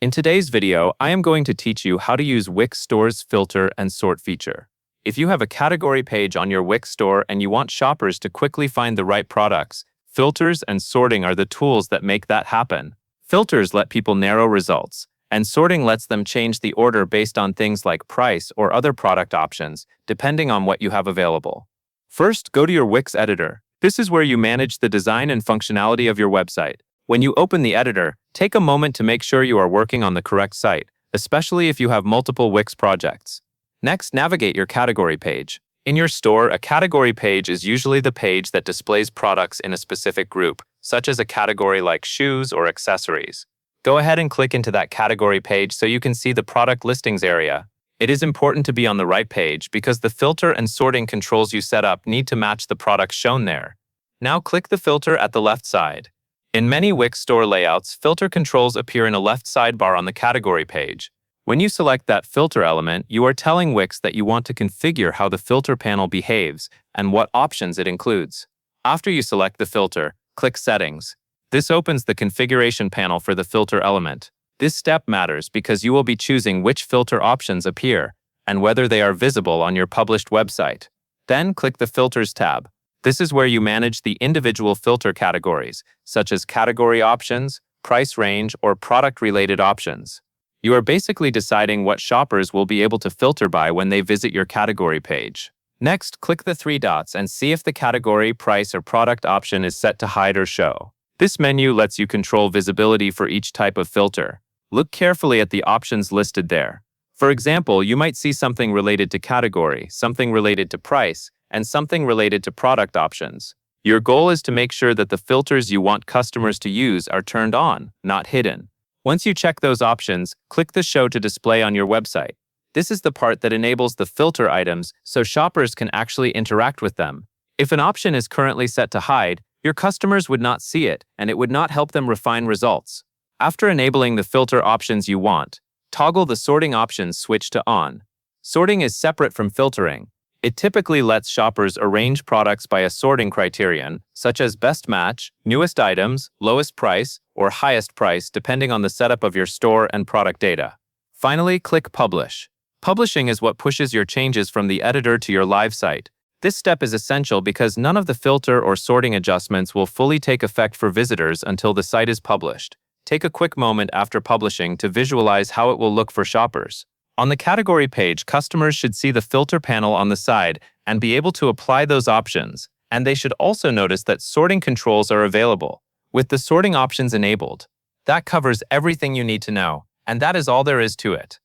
In today's video, I am going to teach you how to use Wix Store's filter and sort feature. If you have a category page on your Wix store and you want shoppers to quickly find the right products, filters and sorting are the tools that make that happen. Filters let people narrow results, and sorting lets them change the order based on things like price or other product options, depending on what you have available. First, go to your Wix editor. This is where you manage the design and functionality of your website. When you open the editor, take a moment to make sure you are working on the correct site, especially if you have multiple Wix projects. Next, navigate your category page. In your store, a category page is usually the page that displays products in a specific group, such as a category like shoes or accessories. Go ahead and click into that category page so you can see the product listings area. It is important to be on the right page because the filter and sorting controls you set up need to match the products shown there. Now click the filter at the left side. In many Wix store layouts, filter controls appear in a left sidebar on the category page. When you select that filter element, you are telling Wix that you want to configure how the filter panel behaves and what options it includes. After you select the filter, click Settings. This opens the configuration panel for the filter element. This step matters because you will be choosing which filter options appear and whether they are visible on your published website. Then click the Filters tab. This is where you manage the individual filter categories, such as category options, price range, or product-related options. You are basically deciding what shoppers will be able to filter by when they visit your category page. Next, click the three dots and see if the category, price, or product option is set to hide or show. This menu lets you control visibility for each type of filter. Look carefully at the options listed there. For example, you might see something related to category, something related to price, and something related to product options. Your goal is to make sure that the filters you want customers to use are turned on, not hidden. Once you check those options, click the Show to display on your website. This is the part that enables the filter items so shoppers can actually interact with them. If an option is currently set to hide, your customers would not see it, and it would not help them refine results. After enabling the filter options you want, toggle the sorting options switch to on. Sorting is separate from filtering. It typically lets shoppers arrange products by a sorting criterion, such as best match, newest items, lowest price, or highest price depending on the setup of your store and product data. Finally, click Publish. Publishing is what pushes your changes from the editor to your live site. This step is essential because none of the filter or sorting adjustments will fully take effect for visitors until the site is published. Take a quick moment after publishing to visualize how it will look for shoppers. On the category page, customers should see the filter panel on the side and be able to apply those options, and they should also notice that sorting controls are available, with the sorting options enabled. That covers everything you need to know, and that is all there is to it.